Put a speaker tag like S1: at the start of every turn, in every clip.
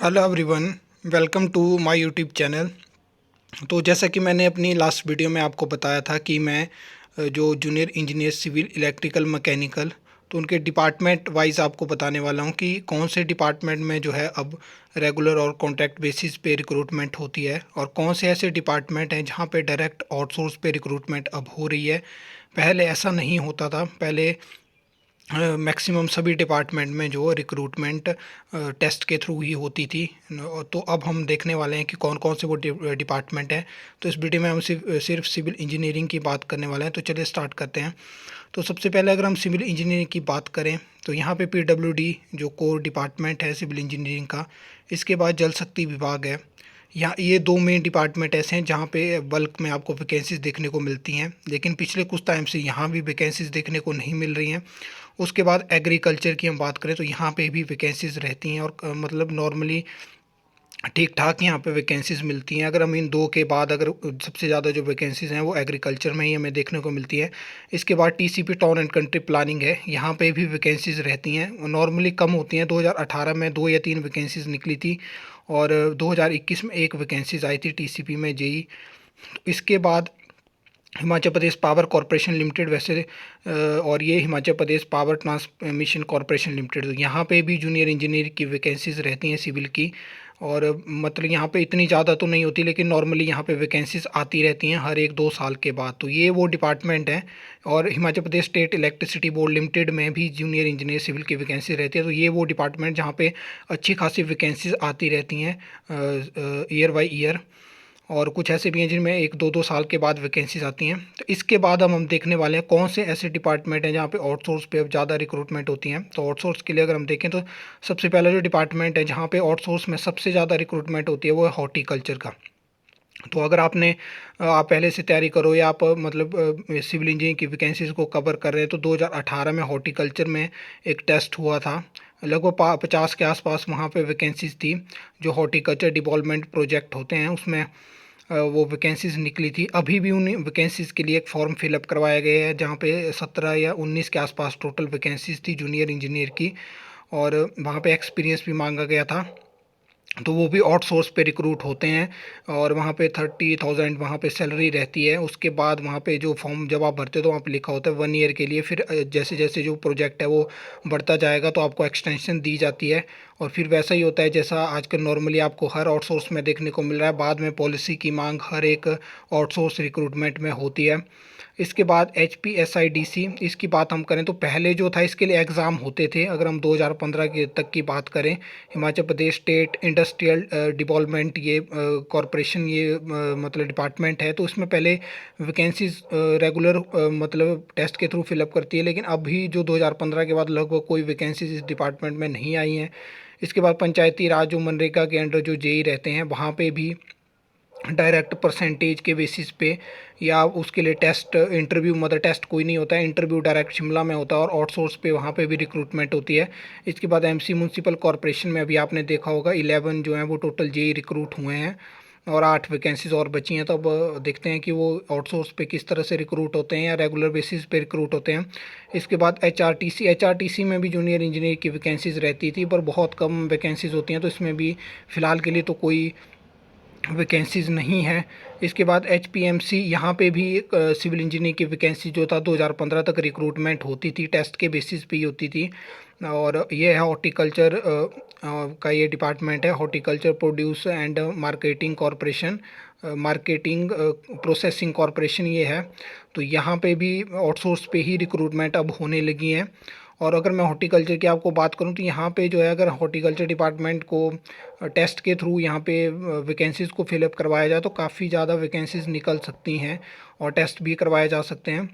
S1: Hello everyone, welcome to my YouTube channel. तो जैसा कि मैंने अपनी लास्ट वीडियो में आपको बताया था कि मैं जो junior engineer civil electrical mechanical तो उनके डिपार्टमेंट वाइज आपको बताने वाला हूं कि कौन से डिपार्टमेंट में जो है अब रेगुलर और कॉन्ट्रैक्ट बेसिस पे रिक्रूटमेंट होती है और कौन से ऐसे डिपार्टमेंट हैं जहां पे डायरेक्ट आउटसोर्स पे रिक्रूटमेंट अब हो रही है। पहले ऐसा नहीं होता था। पहले मैक्सिमम सभी डिपार्टमेंट में जो रिक्रूटमेंट टेस्ट के थ्रू ही होती थी। तो अब हम देखने वाले हैं कि कौन कौन से वो डिपार्टमेंट हैं। तो इस वीडियो में हम सिर्फ सिविल इंजीनियरिंग की बात करने वाले हैं। तो चलिए स्टार्ट करते हैं। तो सबसे पहले अगर हम सिविल इंजीनियरिंग की बात करें तो यहाँ पे पीडब्ल्यूडी जो कोर डिपार्टमेंट है सिविल इंजीनियरिंग का, इसके बाद जल शक्ति विभाग है। यहाँ ये दो मेन डिपार्टमेंट ऐसे हैं जहाँ पे बल्क में आपको वैकेंसीज देखने को मिलती हैं, लेकिन पिछले कुछ टाइम से यहाँ भी वैकेंसीज देखने को नहीं मिल रही हैं। उसके बाद एग्रीकल्चर की हम बात करें तो यहाँ पे भी वैकेंसीज रहती हैं और मतलब नॉर्मली ठीक ठाक यहाँ पे वैकेंसीज मिलती हैं। अगर हम इन दो के बाद अगर सबसे ज़्यादा जो वैकेंसीज हैं वो एग्रीकल्चर में ही हमें देखने को मिलती है। इसके बाद TCP town and country planning है, यहाँ पे भी वैकेंसीज रहती हैं। नॉर्मली कम होती हैं। 2018 में 2 या 3 वैकेंसीज निकली थी और 2021 में 1 वैकेंसीज आई थी टीसीपी में जेई। इसके बाद Himachal Pradesh power corporation limited वैसे और ये Himachal Pradesh power transmission corporation limited, तो यहाँ पे भी जूनियर इंजीनियर की वैकेंसीज रहती हैं सिविल की। और मतलब यहाँ पे इतनी ज़्यादा तो नहीं होती, लेकिन नॉर्मली यहाँ पे वैकेंसीज आती रहती हैं हर 1-2 साल के बाद। तो ये वो डिपार्टमेंट है। और Himachal Pradesh state electricity board limited में भी जूनियर इंजीनियर सिविल की वैकेंसी रहती है। तो ये वो डिपार्टमेंट जहाँ पे अच्छी खासी वैकेंसीज आती रहती हैं ईयर बाई ईयर। और कुछ ऐसे भी हैं जिनमें 1-2 साल के बाद वैकेंसीज आती हैं। तो इसके बाद हम देखने वाले हैं कौन से ऐसे डिपार्टमेंट हैं जहाँ पे आउटसोर्स पे अब ज़्यादा रिक्रूटमेंट होती हैं। तो आउटसोर्स के लिए अगर हम देखें तो सबसे पहला जो डिपार्टमेंट है जहाँ पे आउटसोर्स में सबसे ज़्यादा रिक्रूटमेंट होती है वो है हॉर्टिकल्चर का। तो अगर आप पहले से तैयारी करो या आप मतलब सिविल इंजीनियरिंग की वैकेंसीज को कवर कर रहे हैं तो 2018 में हॉर्टिकल्चर में एक टेस्ट हुआ था। लगभग 50 के आसपास वहाँ पे वैकेंसीज थी। जो हॉर्टिकल्चर डेवलपमेंट प्रोजेक्ट होते हैं उसमें वो वैकेंसीज निकली थी। अभी भी उन वैकेंसीज के लिए एक फॉर्म फिलअप करवाया गया है जहाँ पे 17 या 19 के आसपास टोटल वैकेंसीज थी जूनियर इंजीनियर की। और वहाँ पे एक्सपीरियंस भी मांगा गया था। तो वो भी आउटसोर्स पे रिक्रूट होते हैं और वहाँ पे 30,000 वहाँ पे सैलरी रहती है। उसके बाद वहाँ पे जो फॉर्म जब आप भरते हो तो वहाँ पे लिखा होता है 1 ईयर के लिए। फिर जैसे जैसे जो प्रोजेक्ट है वो बढ़ता जाएगा तो आपको एक्सटेंशन दी जाती है। और फिर वैसा ही होता है जैसा आजकल नॉर्मली आपको हर आउटसोर्स में देखने को मिल रहा है। बाद में पॉलिसी की मांग हर एक आउटसोर्स रिक्रूटमेंट में होती है। इसके बाद HPSIDC इसकी बात हम करें तो पहले जो था इसके लिए एग्ज़ाम होते थे। अगर हम 2015 के तक की बात करें, Himachal Pradesh state industrial development ये कॉरपोरेशन ये मतलब डिपार्टमेंट है। तो इसमें पहले वैकेंसीज रेगुलर मतलब टेस्ट के थ्रू फिलअप करती है, लेकिन अभी जो 2015 के बाद लगभग कोई वैकेंसीज इस डिपार्टमेंट में नहीं आई हैं। इसके बाद पंचायती राज जो मनरेगा के अंडर जो जेई रहते हैं वहाँ पे भी डायरेक्ट परसेंटेज के बेसिस पे या उसके लिए टेस्ट इंटरव्यू मतलब टेस्ट कोई नहीं होता है, इंटरव्यू डायरेक्ट शिमला में होता है और आउटसोर्स पे वहाँ पे भी रिक्रूटमेंट होती है। इसके बाद एमसी म्यूनसिपल कॉरपोरेशन में अभी आपने देखा होगा 11 जो हैं वो टोटल जेई रिक्रूट हुए हैं और 8 वैकेंसीज और बची हैं। तो अब देखते हैं कि वो आउटसोर्स पे किस तरह से रिक्रूट होते हैं या रेगुलर बेसिस पे रिक्रूट होते हैं। इसके बाद एचआरटीसी में भी जूनियर इंजीनियर की वैकेंसीज रहती थी पर बहुत कम वैकेंसीज होती हैं। तो इसमें भी फ़िलहाल के लिए तो कोई वैकेंसीज़ नहीं है। इसके बाद HPMC यहाँ पे भी सिविल इंजीनियर की वैकेंसी जो था 2015 तक रिक्रूटमेंट होती थी, टेस्ट के बेसिस पे ही होती थी। और ये है हॉर्टिकल्चर का ये डिपार्टमेंट है, horticulture produce and marketing corporation marketing processing corporation ये है। तो यहाँ पे भी आउटसोर्स पे ही रिक्रूटमेंट अब होने लगी हैं। और अगर मैं हॉर्टिकल्चर की आपको बात करूं तो यहाँ पे जो है अगर हॉर्टिकल्चर डिपार्टमेंट को टेस्ट के थ्रू यहाँ पे वैकेंसीज़ को फिलअप करवाया जाए तो काफ़ी ज़्यादा वैकेंसीज़ निकल सकती हैं और टेस्ट भी करवाए जा सकते हैं।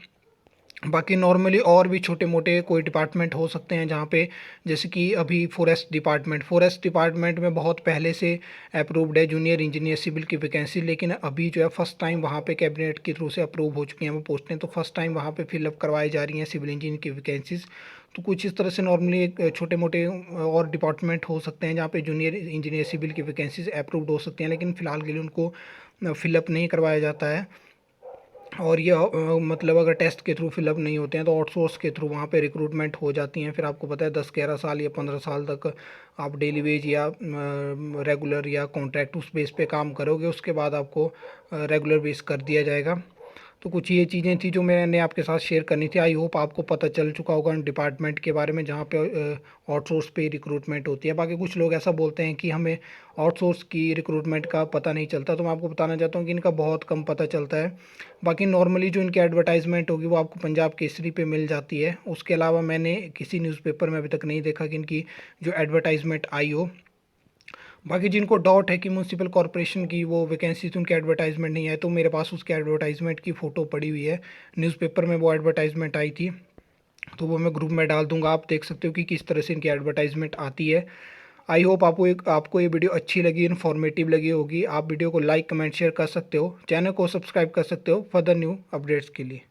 S1: बाकी नॉर्मली और भी छोटे मोटे कोई डिपार्टमेंट हो सकते हैं जहाँ पे जैसे कि अभी फॉरेस्ट डिपार्टमेंट में बहुत पहले से अप्रूव्ड है जूनियर इंजीनियर सिविल की वैकेंसी, लेकिन अभी जो है फर्स्ट टाइम वहाँ पे कैबिनेट के थ्रू से अप्रूव हो चुकी हैं वो पोस्टें। तो फर्स्ट टाइम वहाँ पे फिलअप करवाई जा रही हैं सिविल इंजीनियर की वैकेंसीज़। तो कुछ इस तरह से नॉर्मली एक छोटे मोटे और डिपार्टमेंट हो सकते हैं जहाँ पे जूनियर इंजीनियर सिविल की वैकेंसीज अप्रूव्ड हो सकती हैं, लेकिन फ़िलहाल के लिए उनको फिलअप नहीं करवाया जाता है। और ये मतलब अगर टेस्ट के थ्रू फिलअप नहीं होते हैं तो आउटसोर्स के थ्रू वहाँ पे रिक्रूटमेंट हो जाती हैं। फिर आपको पता है 10-11 साल या 15 साल तक आप डेली वेज या रेगुलर या कॉन्ट्रैक्ट उस बेस पे काम करोगे, उसके बाद आपको रेगुलर बेस कर दिया जाएगा। तो कुछ ये चीज़ें थी जो मैंने आपके साथ शेयर करनी थी। आई होप आपको पता चल चुका होगा डिपार्टमेंट के बारे में जहाँ पे आउटसोर्स पे रिक्रूटमेंट होती है। बाकी कुछ लोग ऐसा बोलते हैं कि हमें आउटसोर्स की रिक्रूटमेंट का पता नहीं चलता, तो मैं आपको बताना चाहता हूँ कि इनका बहुत कम पता चलता है। बाकी नॉर्मली जो इनकी एडवर्टाइजमेंट होगी वो आपको पंजाब केसरी पे मिल जाती है। उसके अलावा मैंने किसी न्यूज़पेपर में अभी तक नहीं देखा कि इनकी जो एडवर्टाइजमेंट आई हो। बाकी जिनको डाउट है कि म्यूनसिपल कॉरपोरेशन की वो वैकेंसीज उनकी एडवर्टाइजमेंट नहीं है, तो मेरे पास उसके एडवर्टाइजमेंट की फ़ोटो पड़ी हुई है, न्यूज़पेपर में वो एडवर्टाइजमेंट आई थी, तो वो मैं ग्रुप में डाल दूंगा। आप देख सकते हो कि किस तरह से इनकी एडवर्टाइजमेंट आती है। आई होप आपको ये वीडियो अच्छी लगी, इन्फॉर्मेटिव लगी होगी। आप वीडियो को लाइक कमेंट शेयर कर सकते हो, चैनल को सब्सक्राइब कर सकते हो फर्दर न्यू अपडेट्स के लिए।